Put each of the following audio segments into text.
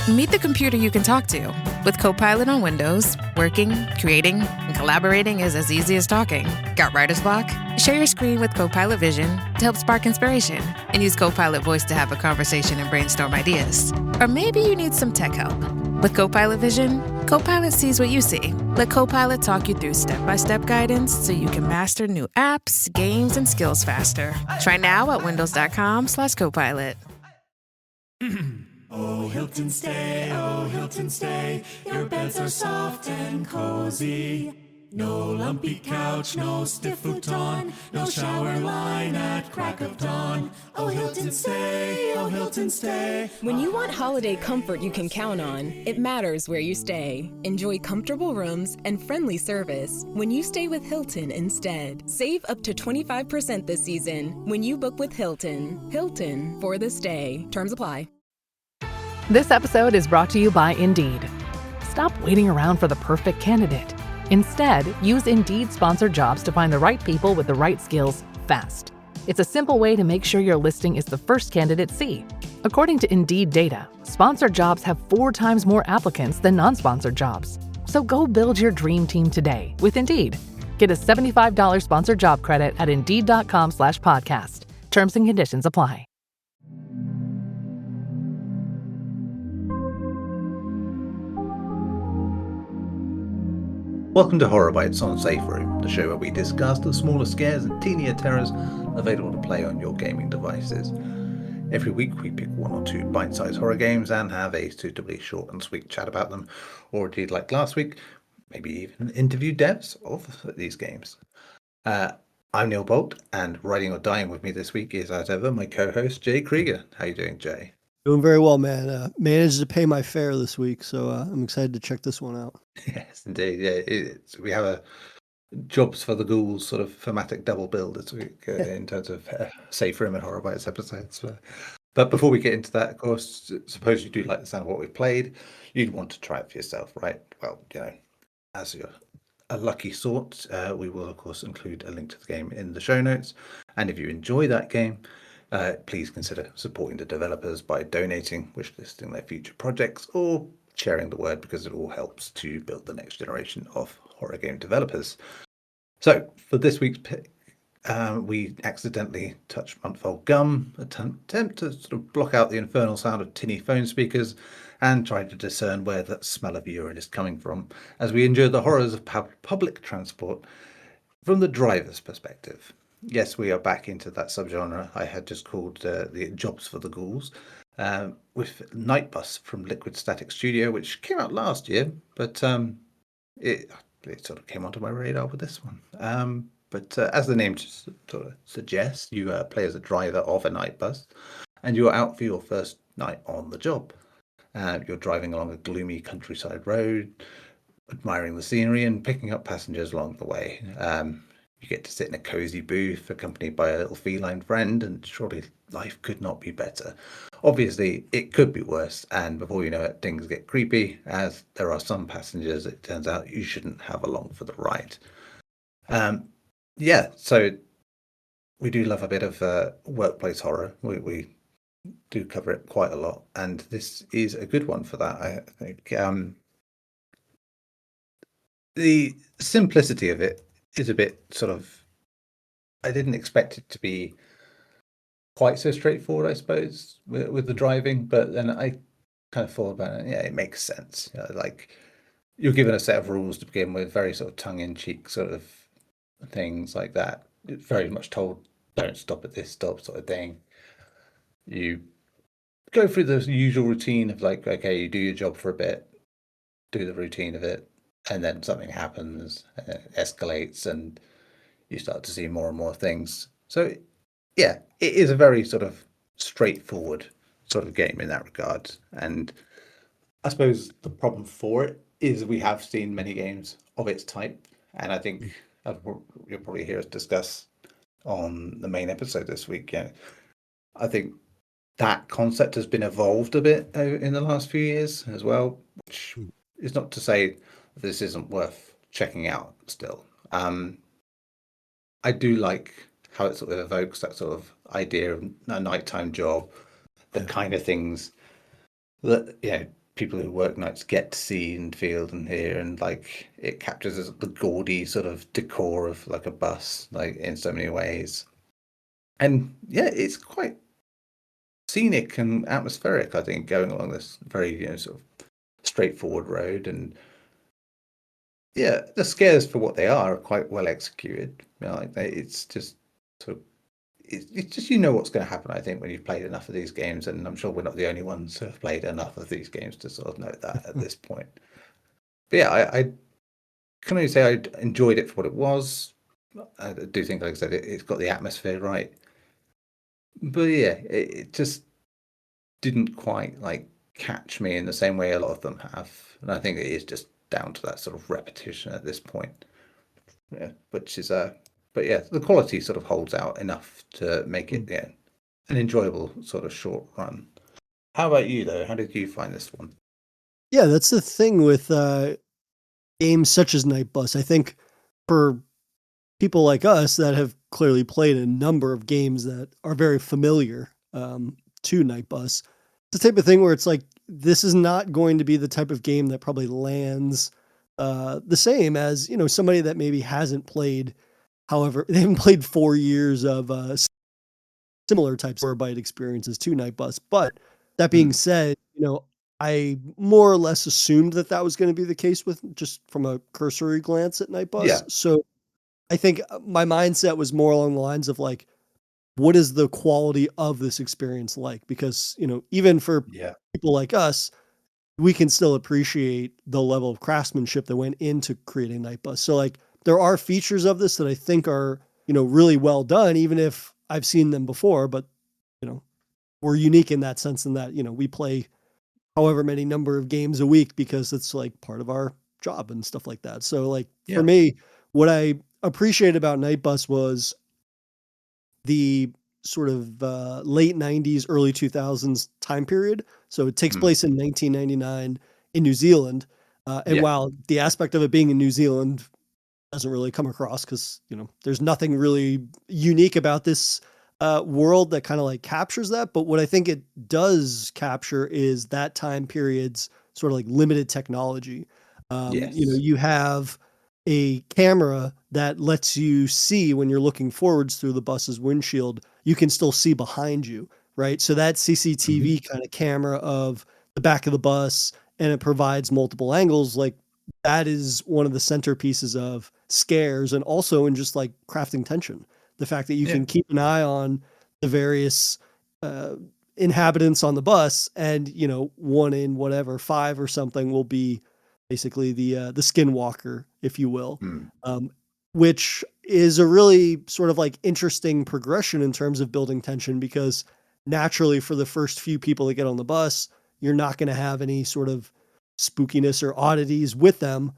Meet the computer you can talk to. With Copilot on Windows, working, creating, and collaborating is as easy as talking. Got writer's block? Share your screen with Copilot Vision to help spark inspiration, and use Copilot Voice to have a conversation and brainstorm ideas. Or maybe you need some tech help. With Copilot Vision, Copilot sees what you see. Let Copilot talk you through step-by-step guidance so you can master new apps, games, and skills faster. Try now at windows.com/Copilot. Oh, Hilton stay, your beds are soft and cozy. No lumpy couch, no stiff futon, no shower line at crack of dawn. Oh, Hilton stay. When you want holiday comfort you can count on, it matters where you stay. Enjoy comfortable rooms and friendly service when you stay with Hilton instead. Save up to 25% this season when you book with Hilton. Hilton for the stay. Terms apply. This episode is brought to you by Indeed. Stop waiting around for the perfect candidate. Instead, use Indeed sponsored jobs to find the right people with the right skills fast. It's a simple way to make sure your listing is the first candidates see. According to Indeed data, sponsored jobs have 4 times more applicants than non-sponsored jobs. So go build your dream team today with Indeed. Get a $75 sponsored job credit at Indeed.com/podcast. Terms and conditions apply. Welcome to Horror Bytes on Safe Room, the show where we discuss the smaller scares and teenier terrors available to play on your gaming devices. Every week we pick 1 or 2 bite-sized horror games and have a suitably short and sweet chat about them, or indeed like last week, maybe even interview devs of these games. I'm Neil Bolt, and riding or dying with me this week is, as ever, my co-host Jay Krieger. How you doing, Jay? Doing very well, man. Managed to pay my fare this week, so I'm excited to check this one out. Yes, indeed. Yeah, we have a jobs for the ghouls sort of thematic double bill this week in terms of Safe Room and Horror Bytes episodes. But before we get into that, of course, suppose you do like the sound of what we've played, you'd want to try it for yourself, right? Well, as you're a lucky sort, we will, of course, include a link to the game in the show notes. And if you enjoy that game, please consider supporting the developers by donating, wishlisting their future projects, or sharing the word, because it all helps to build the next generation of horror game developers. So for this week's pick, we accidentally touched month-old gum, attempt to sort of block out the infernal sound of tinny phone speakers, and try to discern where that smell of urine is coming from, as we endure the horrors of public transport from the driver's perspective. Yes, we are back into that subgenre I had just called the Jobs for the Ghouls, with Night Bus from Liquid Static Studio, which came out last year, but it sort of came onto my radar with this one. But as the name just sort of suggests, you play as a driver of a night bus, and you're out for your first night on the job. You're driving along a gloomy countryside road, admiring the scenery and picking up passengers along the way. You get to sit in a cozy booth accompanied by a little feline friend, and surely life could not be better. Obviously, it could be worse, and before you know it, things get creepy, as there are some passengers it turns out you shouldn't have along for the ride. So we do love a bit of workplace horror. We do cover it quite a lot, and this is a good one for that, I think. The simplicity of it is a bit sort of, I didn't expect it to be quite so straightforward, I suppose, with the driving, but then I kind of thought about it. Yeah, it makes sense. Like, you're given a set of rules to begin with, very sort of tongue-in-cheek sort of things like that. It's very much told, don't stop at this stop sort of thing. You go through the usual routine of like, okay, you do your job for a bit, do the routine of it, and then something happens, it escalates, and you start to see more and more things. So, yeah, it is a very sort of straightforward sort of game in that regard. And I suppose the problem for it is we have seen many games of its type, and I think you'll probably hear us discuss on the main episode this week. Yeah, I think that concept has been evolved a bit in the last few years as well, which is not to say this isn't worth checking out still. I do like how it sort of evokes that sort of idea of a nighttime job, the kind of things that people who work nights get to see and feel and hear, and like it captures the gaudy sort of decor of like a bus, like in so many ways. And yeah, it's quite scenic and atmospheric, I think, going along this very, sort of straightforward road. And yeah, the scares for what they are quite well executed. Like it's just sort of it's just what's going to happen. I think when you've played enough of these games, and I'm sure we're not the only ones who have played enough of these games to sort of know that at this point. But yeah, I can only say I enjoyed it for what it was. I do think, like I said, it's got the atmosphere right. But yeah, it just didn't quite like catch me in the same way a lot of them have, and I think it is just down to that sort of repetition at this point. Yeah, which is but yeah, the quality sort of holds out enough to make it an enjoyable sort of short run. How about you though? How did you find this one? Yeah, that's the thing with games such as Night Bus. I think for people like us that have clearly played a number of games that are very familiar to Night Bus, it's the type of thing where it's like, this is not going to be the type of game that probably lands the same as, somebody that maybe hasn't played, however, they haven't played 4 years of similar types of byte experiences to Night Bus. But that being said, I more or less assumed that was going to be the case with just from a cursory glance at Night Bus. Yeah. So I think my mindset was more along the lines of like, what is the quality of this experience like? Because, even for people like us, we can still appreciate the level of craftsmanship that went into creating Night Bus. So like, there are features of this that I think are, really well done, even if I've seen them before, but, we're unique in that sense, in that, we play however many number of games a week because it's like part of our job and stuff like that. So like for me, what I appreciated about Night Bus was the sort of late 90s, early 2000s time period. So it takes place in 1999 in New Zealand. And while the aspect of it being in New Zealand doesn't really come across because, there's nothing really unique about this world that kind of like captures that. But what I think it does capture is that time period's sort of like limited technology. You have a camera that lets you see when you're looking forwards through the bus's windshield, you can still see behind you, right? So that CCTV kind of camera of the back of the bus, and it provides multiple angles. Like that is one of the centerpieces of scares, and also in just like crafting tension. The fact that you can keep an eye on the various inhabitants on the bus, and one in whatever 5 or something will be basically the skinwalker, if you will, which is a really sort of like interesting progression in terms of building tension, because naturally for the first few people that get on the bus, you're not going to have any sort of spookiness or oddities with them.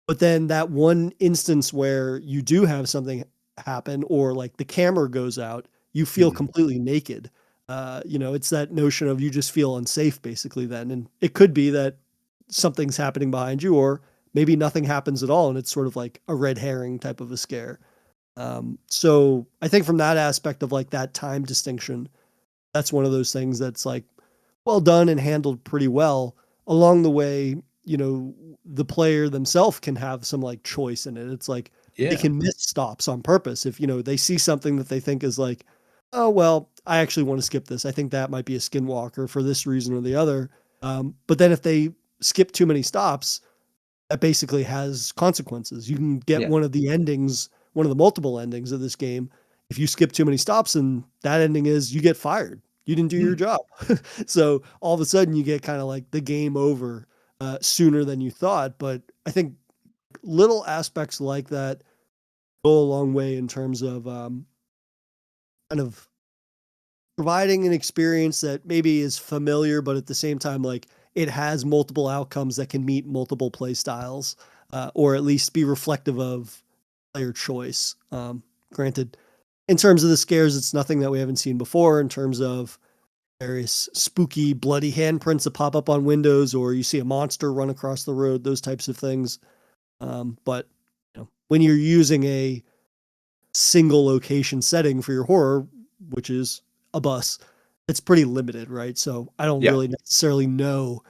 But then that one instance where you do have something happen, or like the camera goes out, you feel completely naked. It's that notion of you just feel unsafe basically then. And it could be that something's happening behind you, or maybe nothing happens at all, and it's sort of like a red herring type of a scare. So I think from that aspect of like that time distinction, that's one of those things that's like well done and handled pretty well. Along the way, the player themselves can have some like choice in it. It's like they can miss stops on purpose. If, they see something that they think is like, oh, well, I actually want to skip this. I think that might be a skinwalker for this reason or the other. But then if they skip too many stops, that basically has consequences. You can get one of the endings, one of the multiple endings of this game. If you skip too many stops, and that ending is you get fired. You didn't do your job. So all of a sudden you get kind of like the game over sooner than you thought. But I think little aspects like that go a long way in terms of kind of providing an experience that maybe is familiar, but at the same time, like it has multiple outcomes that can meet multiple play styles, or at least be reflective of player choice. Granted, in terms of the scares, it's nothing that we haven't seen before in terms of various spooky, bloody handprints that pop up on windows, or you see a monster run across the road, those types of things. But when you're using a single location setting for your horror, which is a bus, it's pretty limited, right? So I don't really necessarily know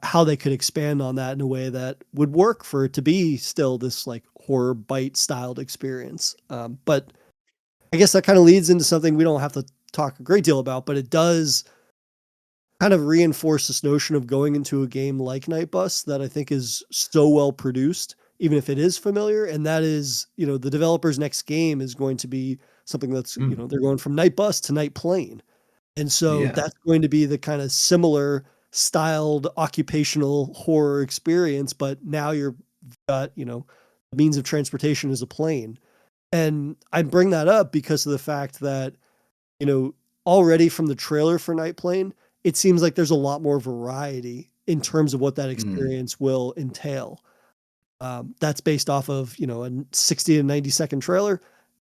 how they could expand on that in a way that would work for it to be still this like horror bite styled experience. But I guess that kind of leads into something we don't have to talk a great deal about, but it does kind of reinforce this notion of going into a game like Night Bus that I think is so well produced, even if it is familiar. And that is, the developer's next game is going to be something that's, they're going from Night Bus to Night Plane. And so that's going to be the kind of similar styled occupational horror experience, but now you're got, the means of transportation is a plane. And I bring that up because of the fact that, already from the trailer for Night Plane, it seems like there's a lot more variety in terms of what that experience will entail. That's based off of, a 60 to 90 second trailer.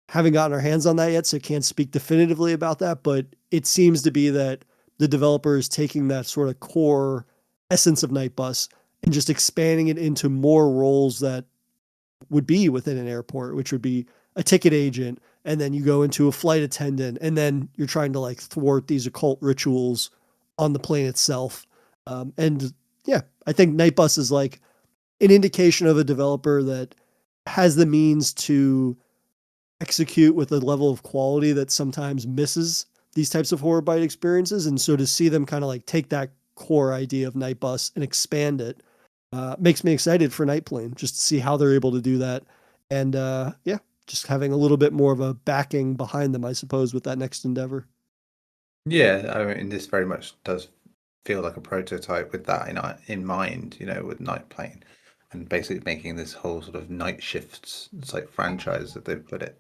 Haven't gotten our hands on that yet, so can't speak definitively about that, but it seems to be that the developer is taking that sort of core essence of Night Bus and just expanding it into more roles that would be within an airport, which would be a ticket agent, and then you go into a flight attendant, and then you're trying to like thwart these occult rituals on the plane itself. I think Night Bus is like an indication of a developer that has the means to execute with a level of quality that sometimes misses these types of horror bite experiences. And so to see them kind of like take that core idea of Night Bus and expand it makes me excited for Night Plane, just to see how they're able to do that. And just having a little bit more of a backing behind them, I suppose, with that next endeavor. Yeah, I mean, this very much does feel like a prototype with that in mind, with Night Plane, and basically making this whole sort of night shifts, it's like franchise that they've put it.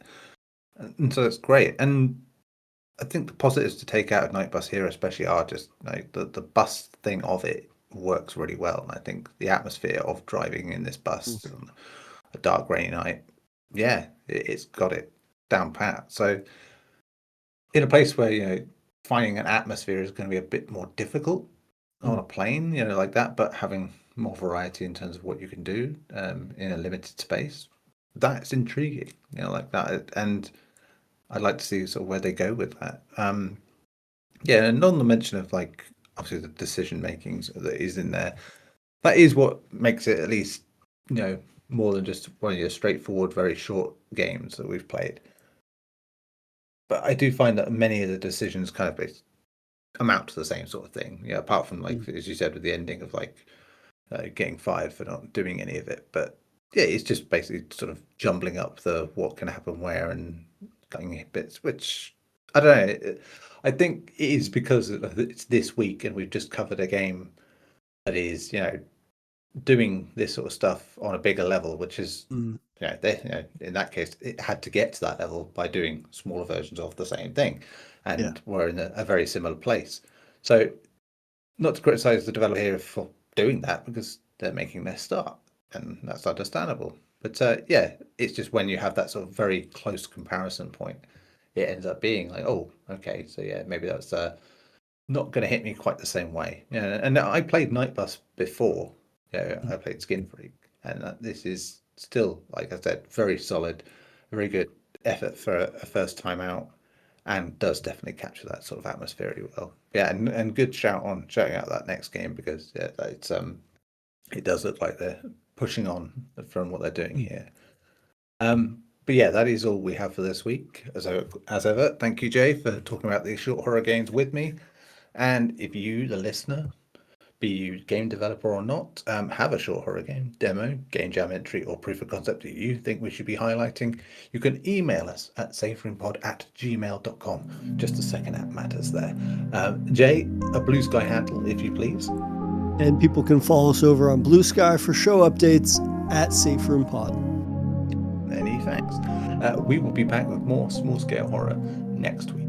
And so it's great. And I think the positives to take out of Night Bus here especially are just like the bus thing of it works really well. And I think the atmosphere of driving in this bus on a dark rainy night, it's got it down pat. So in a place where, finding an atmosphere is going to be a bit more difficult on a plane, like that, but having more variety in terms of what you can do in a limited space, that's intriguing, like that. And I'd like to see sort of where they go with that. And on the mention of like obviously the decision making that is in there, that is what makes it at least more than just one of your straightforward, very short games that we've played. But I do find that many of the decisions kind of amount to the same sort of thing. Apart from like as you said with the ending of like getting fired for not doing any of it. But it's just basically sort of jumbling up the what can happen where and cutting bits, which I don't know. I think it is because it's this week and we've just covered a game that is, doing this sort of stuff on a bigger level, which is, in that case, it had to get to that level by doing smaller versions of the same thing. And we're in a very similar place. So not to criticize the developer here for doing that because they're making their start and that's understandable. But it's just when you have that sort of very close comparison point, it ends up being like, oh, okay, so maybe that's not going to hit me quite the same way. And I played Night Bus before. I played Skin Freak, and this is still, like I said, very solid, very good effort for a first time out, and does definitely capture that sort of atmosphere really well. And good shout on shouting out that next game because it's it does look like they're pushing on from what they're doing here. But that is all we have for this week. As ever, thank you, Jay, for talking about these short horror games with me. And if you, the listener, be you game developer or not, have a short horror game, demo, game jam entry, or proof of concept that you think we should be highlighting, you can email us at saferoompod@gmail.com. Just a second, that matters there. Jay, a Blue Sky handle, if you please. And people can follow us over on Blue Sky for show updates at SafeRoomPod. Many thanks. We will be back with more small-scale horror next week.